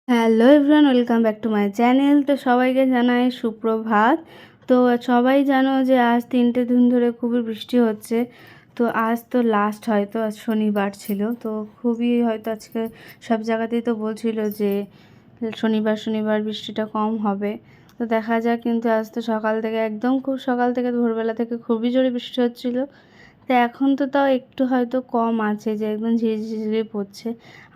Hello everyone, welcome back to my channel. তো সবাইকে জানাই সুপ্রভাত। তো সবাই জানো যে আজ 3টে দিন ধরে খুবই বৃষ্টি হচ্ছে। তো আজ তো লাস্ট, হয়তো আজ শনিবার ছিল, তো খুবই হয়তো আজকে সব জায়গাতেই তো বলছিল যে শনিবার শনিবার বৃষ্টিটা কম হবে। তো দেখা যাক, কিন্তু আজ তো সকাল থেকে একদম খুব সকাল থেকে ভোরবেলা থেকে খুবই জোরে বৃষ্টি হচ্ছিল। তো এখন তো তাও একটু হয়তো কম আছে, যে একদম ঝিরিঝিরি পড়ছে।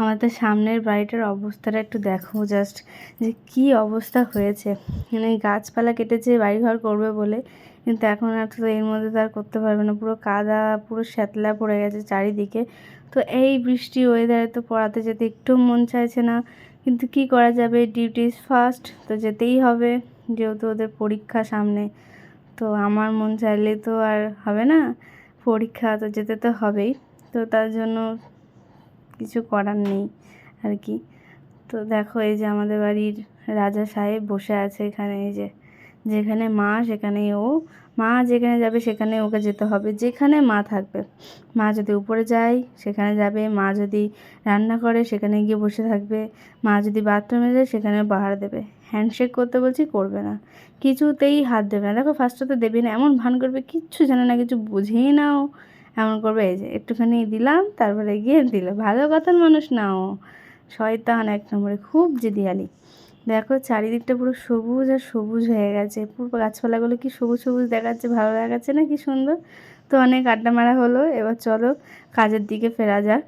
আমাদের সামনের বাড়িটার অবস্থাটা একটু দেখো জাস্ট, যে কি অবস্থা হয়েছে। মানে গাছপালা কেটেছে বাড়িঘর করবে বলে, কিন্তু এখন আর তো এর মধ্যে তো আর করতে পারবে না। পুরো কাদা, পুরো শ্যাতলা পড়ে গেছে চারিদিকে। তো এই বৃষ্টি ওয়েদারে তো পড়াতে যেতে একটু মন চাইছে না, কিন্তু কি করা যাবে, ডিউটিস ফার্স্ট, তো যেতেই হবে যেহেতু ওদের পরীক্ষা সামনে। তো আমার মন চাইলে তো আর হবে না, পরীক্ষা তো যেতে তো হবেই। তো তার জন্য কিছু করার নেই আর কি। তো দেখো, এই যে আমাদের বাড়ির রাজা সাহেব বসে আছে এখানে, এই যে যেখানে মা সেখানেই ও, মা যেখানে যাবে সেখানে ওকে যেতে হবে, যেখানে মা থাকবে। মা যদি উপরে যায় সেখানে যাবে, মা যদি রান্না করে সেখানে গিয়ে বসে থাকবে, মা যদি বাথরুমে যায় সেখানে পাহারা দেবে। হ্যান্ডশেক করতে বলছি, করবে না, কিছুতেই হাত দেবে না। দেখো ফার্স্টে তো দেবে না, এমন ভান করবে কিচ্ছু জানে না, কিছু বুঝেই নাও, এমন করবে। এই যে একটুখানি দিলাম, তারপরে গিয়ে দিল। ভালো কথার মানুষ না ও, শয়তান এক নম্বরে, খুব জেদিয়ালি। দেখো চারিদিকটা পুরো সবুজ আর সবুজ হয়ে গেছে, পুরো গাছপালাগুলো কি সবুজ সবুজ দেখাচ্ছে, ভালো দেখাচ্ছে না, কি সুন্দর। তো অনেক আড্ডা মারা হলো, এবার চলো কাজের দিকে ফেরা যাক।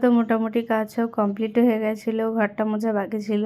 তো মোটামুটি কাজ সব কমপ্লিট হয়ে গেছিলো, ঘরটা মোছা বাকি ছিল।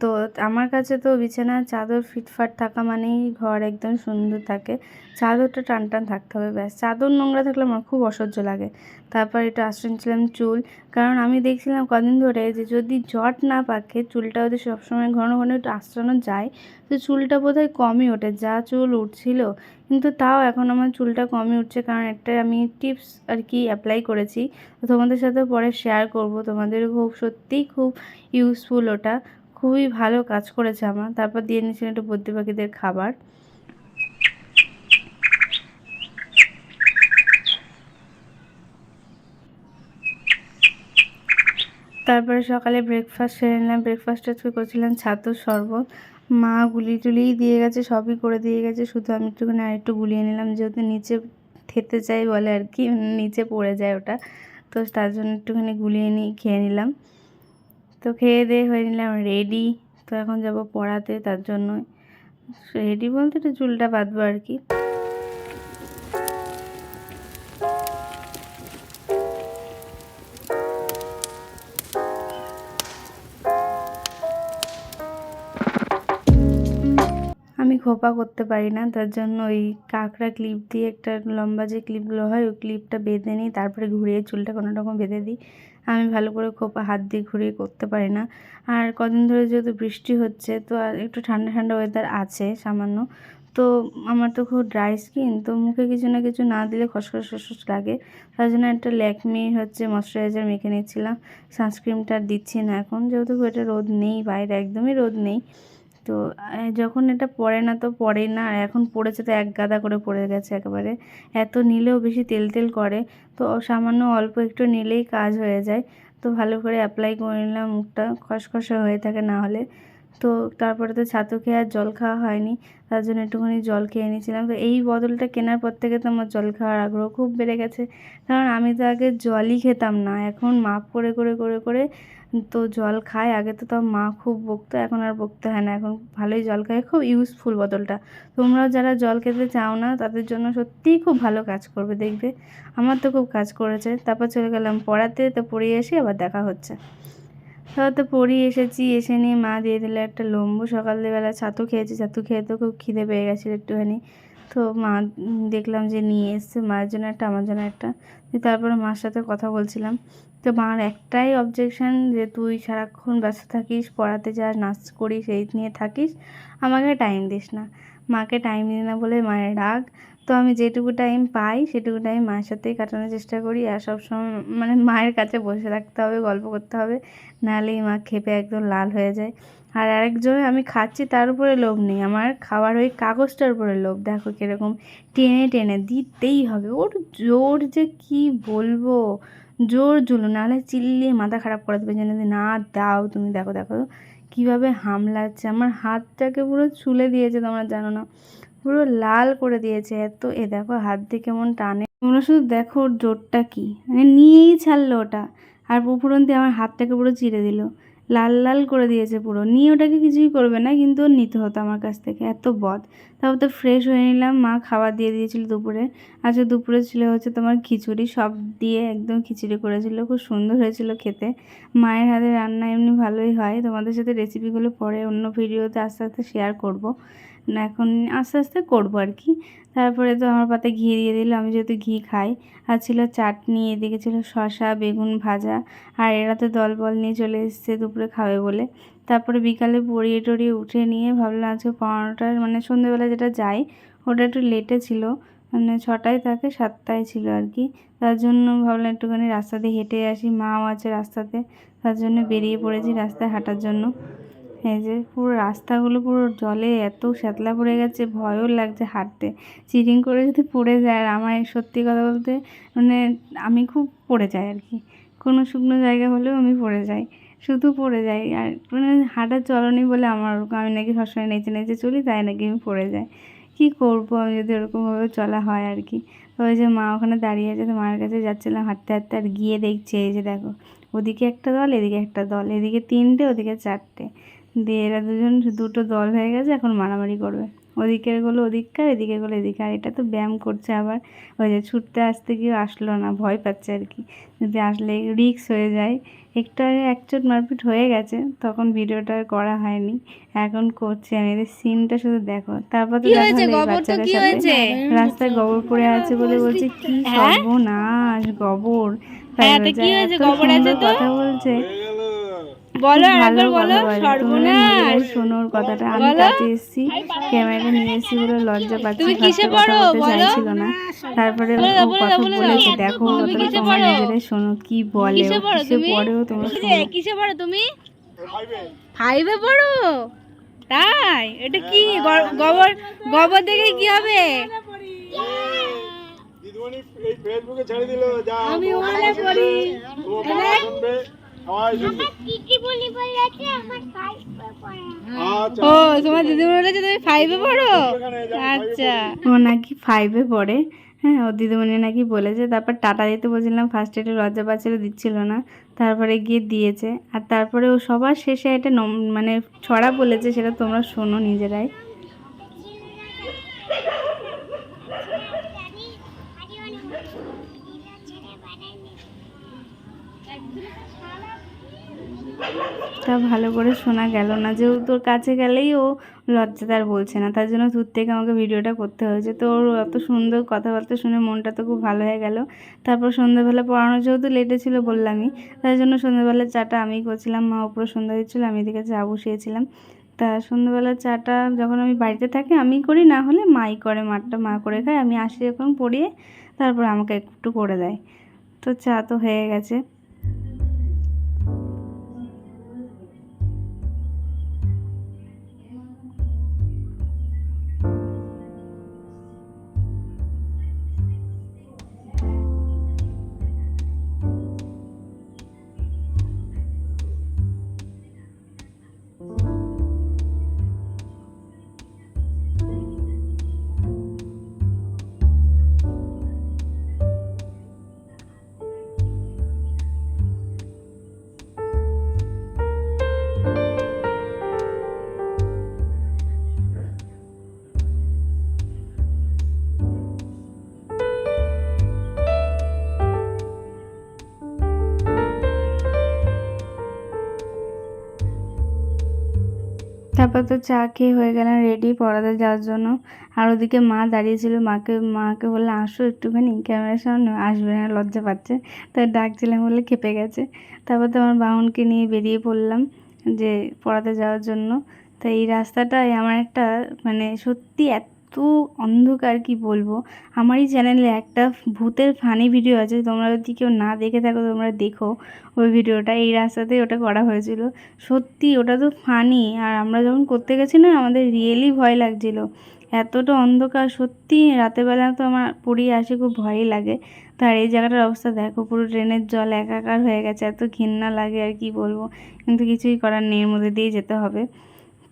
তো আমার কাছে তো বিছানার চাদর ফিটফাট থাকা মানেই ঘর একদম সুন্দর থাকে। চাদরটা টান টান থাকতে হবে, ব্যাস। চাদর নোংরা থাকলে আমার খুব অসহ্য লাগে। তারপর একটু আঁচড়াচ্ছিলাম চুল, কারণ আমি দেখছিলাম কদিন ধরে যে যদি জট না পাকে, চুলটা যদি সবসময় ঘন ঘন একটু আঁচড়ানো যায়, তো চুলটা বোধহয় কমই ওঠে, যা চুল উঠছিল। কিন্তু তাও এখন আমার চুলটা কমই উঠছে, কারণ একটা আমি টিপস আর কি অ্যাপ্লাই করেছি, তো তোমাদের সাথে পরে শেয়ার করব। তোমাদের খুব সত্যিই খুব ইউজফুল, ওটা খুবই ভালো কাজ করেছে আমার। তারপর দিয়ে নিয়েছিলাম একটু বদ্রি পাখিদের খাবার। তারপরে সকালে ব্রেকফাস্ট সেরে নিলাম। ব্রেকফাস্ট আজকে করছিলাম ছাতুর শরবত। মা গুলি টুলিই দিয়ে গেছে, সবই করে দিয়ে গেছে, শুধু আমি একটুখানি আরেকটু গুলিয়ে নিলাম, যেহেতু নিচে খেতে চাই বলে আর কি, নিচে পড়ে যায় ওটা, তো তার জন্য একটুখানি গুলিয়ে নিই, খেয়ে নিলাম। তো খেয়ে দিয়ে হয়ে নিলাম রেডি। তো এখন যাব পড়াতে, তার জন্য রেডি বলতে একটু চুলটা বাঁধবো আর কি। আমি খোপা করতে পারি না, তার জন্য ওই কাঁকড়া ক্লিপ দিয়ে, একটা লম্বা যে ক্লিপগুলো হয় ওই ক্লিপটা বেঁধে নিই, তারপরে ঘুরিয়ে চুলটা কোনো রকম বেঁধে দিই। আমি ভালো করে খোপা হাত দিয়ে ঘুরিয়ে করতে পারি না। আর কদিন ধরে যেহেতু বৃষ্টি হচ্ছে, তো আর একটু ঠান্ডা ঠান্ডা ওয়েদার আছে সামান্য, তো আমার তো খুব ড্রাই স্কিন, তো মুখে কিছু না কিছু না দিলে খসখস খসখস লাগে। তার জন্য একটা ল্যাকমি হচ্ছে ময়শ্চারাইজার মেখে নিচ্ছিলাম। সানস্ক্রিনটা দিচ্ছি না এখন, যেহেতু এটা রোদ নেই, বাইরে একদমই রোদ নেই। তো যখন এটা পড়ে না তো পড়েই না, আর এখন পড়েছে তো এক গাদা করে পড়ে গেছে একেবারে। এত নিলেও বেশি তেল তেল করে, তো সামান্য অল্প একটু নিলেই কাজ হয়ে যায়। তো ভালো করে অ্যাপ্লাই করে নিলাম, মুখটা খসখসে হয়ে থাকে না হলে। তো তারপরে তো ছাতু খেয়ে আর জল খাওয়া হয়নি, তার জন্য একটুখানি জল খেয়ে নিয়েছিলাম। তো এই বোতলটা কেনার পর থেকে তো আমার জল খাওয়ার আগ্রহ খুব বেড়ে গেছে, কারণ আমি তো আগে জলই খেতাম না, এখন মাপ করে করে করে করে তো জল খাই। আগে তো তাও মা খুব বকতো, এখন আর বকতে হয় না, এখন ভালোই জল খাই। খুব ইউজফুল বোতলটা। তোমরাও যারা জল খেতে চাও না তাদের জন্য সত্যিই খুব ভালো কাজ করবে, দেখবে। আমার তো খুব কাজ করেছে। তারপর চলে গেলাম পড়াতে, তো পড়িয়ে এসে আবার দেখা হচ্ছে। তারপর তো পড়িয়ে এসেছি, এসে নিয়ে মা দিয়ে দিল একটা লম্বু। সকালবেলা ছাতু খেয়েছি, ছাতু খেয়ে তো খুব খিদে পেয়ে গেছিলো একটুখানি। তো মা দেখলাম যে নিয়ে এসছে, মায়ের জন্য একটা আমার জন্য একটা। তারপরে মার সাথে কথা বলছিলাম। তো মার একটাই অবজেকশন যে তুই সারাক্ষণ ব্যস্ত থাকিস, পড়াতে যাস, নাচ করিস, এই নিয়ে থাকিস, আমাকে টাইম দিস না। মাকে টাইম দিই না বলে মায়ের রাগ। তো আমি যেটুকু টাইম পাই সেটুকু টাইম মায়ের সাথেই কাটানোর চেষ্টা করি। আর সবসময় মানে মায়ের কাছে বসে থাকতে হবে, গল্প করতে হবে, নাহলেই মা ক্ষেপে একদম লাল হয়ে যায়। আর আরেকজনে আমি খাচ্ছি তার উপরে লোভ নেই, আমার খাওয়ার ওই কাগজটার উপরে লোভ। দেখো কীরকম টেনে টেনে দিতেই হবে। ওর জোর যে কি বলবো, জোর জুলুম, নাহলে চিল্লিয়ে মাথা খারাপ করে দেবে, যেন না দাও তুমি। দেখো দেখো কীভাবে হামলাচ্ছে, আমার হাতটাকে পুরো ছুলে দিয়েছে, তোমরা জানো না, পুরো লাল করে দিয়েছে এত। দেখো হাত দিয়ে কেমন টানে, তোমরা শুধু দেখো ওর জোরটা কি, মানে নিয়েই ছাড়লো ওটা। আর উপরন্তি আমার হাতটাকে পুরো চিড়ে দিল, লাল লাল করে দিয়েছে পুরো। নিয়ে ওটাকে কিছুই করবে না, কিন্তু ওর নিতে হতো আমার কাছ থেকে, এত বদ। তারপর তো ফ্রেশ হয়ে নিলাম, মা খাবার দিয়ে দিয়েছিল দুপুরে। আচ্ছা দুপুরে ছিল হচ্ছে তোমার খিচুড়ি, সব দিয়ে একদম খিচুড়ি করেছিল, খুব সুন্দর হয়েছিল খেতে। মায়ের হাতে রান্না এমনি ভালোই হয়। তোমাদের সাথে রেসিপিগুলো পরে অন্য ভিডিওতে আস্তে আস্তে শেয়ার করব, না এখন আস্তে আস্তে করবো আর কি। তারপরে তো আমার পাতে ঘি দিয়ে দিল, আমি যেহেতু ঘি খাই। আর ছিল চাটনি, এদিকে ছিল শসা, বেগুন ভাজা। আর এরা তো দলবল নিয়ে চলে এসেছে দুপুরে খাবে বলে। তারপরে বিকালে পড়িয়ে টড়িয়ে উঠে নিয়ে ভাবলাম আজকে পড়ানোটা, মানে সন্ধ্যেবেলা যেটা যাই ওটা একটু লেটে ছিল, মানে 6টায় থাকে 7টায় ছিল আর কি। তার জন্য ভাবলাম একটুখানি রাস্তা দিয়ে হেঁটে আসি, মাও আছে রাস্তাতে, তার জন্য বেরিয়ে পড়েছি রাস্তায় হাঁটার জন্য। এই যে পুরো রাস্তাগুলো পুরো জলে এত শ্যাতলা পড়ে গেছে, ভয়ও লাগছে হাঁটতে, চিটিং করে যদি পড়ে যায়। আর আমার সত্যি কথা বলতে মানে আমি খুব পড়ে যাই আর কি, কোনো শুকনো জায়গা হলেও আমি পড়ে যাই, শুধু পড়ে যাই। আর মানে হাঁটার চলনি বলে আমার ওরকম, আমি নাকি সবসময় নেচে নেচে চলি, তাই নাকি আমি পড়ে যাই। কী করবো আমি যদি ওরকমভাবে চলা হয় আর কি। তো ওই যে মা ওখানে দাঁড়িয়ে আছে, তো মায়ের কাছে যাচ্ছিলাম হাঁটতে হাঁটতে, আর গিয়ে দেখছি এই যে দেখো ওদিকে একটা দল, এদিকে একটা দল, এদিকে 3টে, ওদিকে 4টে, দিয়ে এরা দুজন দুটো দল হয়ে গেছে, এখন মারামারি করবে। ওদিকের গুলো ওদিককার, এদিকের গুলো এদিকে। আর এটা তো ব্যায়াম করছে আবার, ওই যে ছুটতে আসতে গিয়ে আসলো না, ভয় পাচ্ছে আর কি, যদি আসলে রিস্ক হয়ে যায়। একটু আগে একচোট মারপিট হয়ে গেছে, তখন ভিডিওটা আর করা হয়নি, এখন করছি আমি। এদের সিনটা শুধু দেখো। তারপর তো দেখা হলো এই বাচ্চাদের সাথে রাস্তায় গোবর পড়ে আছে বলে বলছে কি সর্বনাশ গোবর, তাই বলছে এত সুন্দর কথা বলছে, বলো আরেকবার বলো সর্বনাশ। শোনো ওর কথাটা, আমি কাছে এসেছি, ক্যামেরা নিয়ে এসেছি বলে লজ্জা পাচ্ছি, ফার্স্টে কথা বলতে চাইছিল না। তারপরে ও কথা বলেছে, দেখো কথাটা তোমরা নিজেরাই শোনো কি বলে, কিসে পড়েও তোমরা শোনো। কিসে পড়ো তুমি? 5-এ পড়ো? তাই? এটা কি গোবর, গোবর দেখে কি হবে? দিদিমণি এই ফেসবুকে ছেড়ে দিল, যা আমি ওখানে পড়ি। আচ্ছা ও তোমার দিদিমণি বলেছে তুমি 5-এ পড়ো? আচ্ছা, ও নাকি 5-এ পড়ে। হ্যাঁ ও দিদিমণি নাকি বলেছে। তারপর টাটা দিতে বলছিলাম, ফার্স্টে একটু লজ্জা পাচ্ছিল, দিচ্ছিল না, তারপরে গিয়ে দিয়েছে। আর তারপরে ও সবার শেষে একটা মানে ছড়া বলেছে, সেটা তোমরা শোনো নিজেরাই। তা ভালো করে শোনা গেল না, যেহেতু তোর কাছে গেলেই ও লজ্জাদার বলছে না, তার জন্য দূর থেকে আমাকে ভিডিওটা করতে হয়েছে। তো ওর অত সুন্দর কথাবার্তা শুনে মনটা তো খুব ভালো হয়ে গেল। তারপর সন্ধ্যাবেলা পড়ানো যেহেতু লেটে ছিল বললামই, তার জন্য সন্ধ্যাবেলা চাটা আমিই করছিলাম, মা উপরে সন্ধ্যা দিচ্ছিলো, আমি এদিকে চা বসিয়েছিলাম। তা সন্ধ্যাবেলা চাটা যখন আমি বাড়িতে থাকি আমি করি, না হলে মাই করে, মারটা মা করে খায়, আমি আসি যখন পড়িয়ে তারপর আমাকে একটু করে দেয়। তো চা তো হয়ে গেছে। তারপর তো চা খেয়ে হয়ে গেলাম রেডি পড়াতে যাওয়ার জন্য। আর ওদিকে মা দাঁড়িয়েছিল, মাকে বললে আসো একটুখানি ক্যামেরার সামনে, আসবে না, লজ্জা পাচ্ছে। তাই ডাকছিলাম বলে খেপে গেছে। তারপর তো আমার বাহনকে নিয়ে বেরিয়ে পড়লাম যে পড়াতে যাওয়ার জন্য। তো এই রাস্তাটায় আমার একটা মানে সত্যি এত অন্ধকার কি বলবো। আমারই চ্যানেলে একটা ভূতের ফানি ভিডিও আছে, তোমরা যদি কেউ না দেখে থাকো তোমরা দেখো ওই ভিডিওটা। এই রাস্তাতেই ওটা করা হয়েছিল। সত্যি ওটা তো ফানি, আর আমরা যখন করতে গেছি না আমাদের রিয়েলি ভয় লাগছিল, এতটা অন্ধকার। সত্যি রাতের বেলা তো আমার পড়িয়ে আসে, খুব ভয়ই লাগে। তার এই জায়গাটার অবস্থা দেখো, পুরো ড্রেনের জল একাকার হয়ে গেছে, এত ঘৃণা লাগে আর কি বলবো। কিন্তু কিছুই করার নেই, এর মধ্যে দিয়ে যেতে হবে।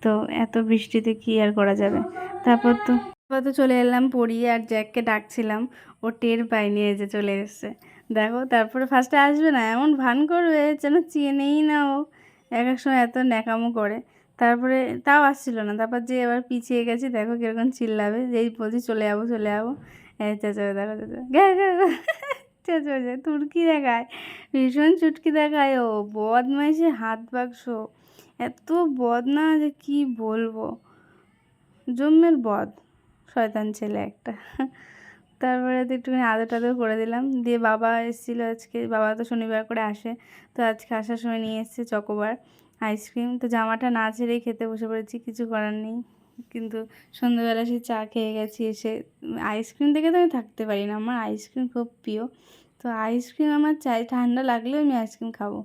তো এত বৃষ্টিতে কি আর করা যাবে। তারপর তো চলে এলাম পড়িয়ে, আর জ্যাককে ডাকছিলাম, ও টের পায়নি, এই যে চলে এসছে দেখো। তারপরে ফার্স্টে আসবে না, এমন ভান করবে যেন চেনেই না ও, এক এক সময় এত ন্যাকামো করে। তারপরে তাও আসছিল না, তারপর যে এবার পিছিয়ে গেছি দেখো কীরকম চিল্লাবে, যেই বলছি চলে যাবো চলে যাবো, চেঁচাবে দেখো চেঁচাবে, তুর্কি দেখায়, ভীষণ চুটকি দেখায় ও, বদমাইশে হাত বাক্স, এত বদ না যে কি বলবো, জম্মের বদ, শয়তান ছেলে একটা। তারপরে তো একটুখানি আদর টাদর করে দিলাম, দিয়ে বাবা এসেছিলো আজকে, বাবা তো শনিবার করে আসে, তো আজকে আসার সময় নিয়ে এসেছে চকোবার আইসক্রিম। তো জামাটা না ছেড়েই খেতে বসে পড়েছি, কিছু করার নেই। কিন্তু সন্ধ্যেবেলা সেই চা খেয়ে গেছি, এসে আইসক্রিম দেখে তো আমি থাকতে পারি না, আমার আইসক্রিম খুব প্রিয়। তো আইসক্রিম আমার চাই, ঠান্ডা লাগলেও আমি আইসক্রিম খাবো।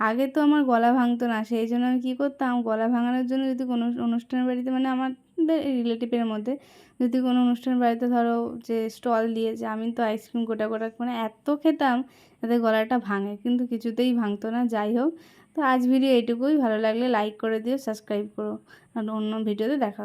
আগে তো আমার গলা ভাঙতো না, সেই জন্য আমি কী করতাম, গলা ভাঙানোর জন্য যদি কোনো অনুষ্ঠানের বাড়িতে, মানে আমাদের রিলেটিভের মধ্যে যদি কোনো অনুষ্ঠানের বাড়িতে ধরো যে স্টল দিয়েছে, আমি তো আইসক্রিম গোটা গোটা মানে এত খেতাম যাতে গলাটা ভাঙে, কিন্তু কিছুতেই ভাঙতো না। যাই হোক, তো আজ ভিডিও এইটুকুই, ভালো লাগলে লাইক করে দিও, সাবস্ক্রাইব করো, আর অন্য ভিডিওতে দেখা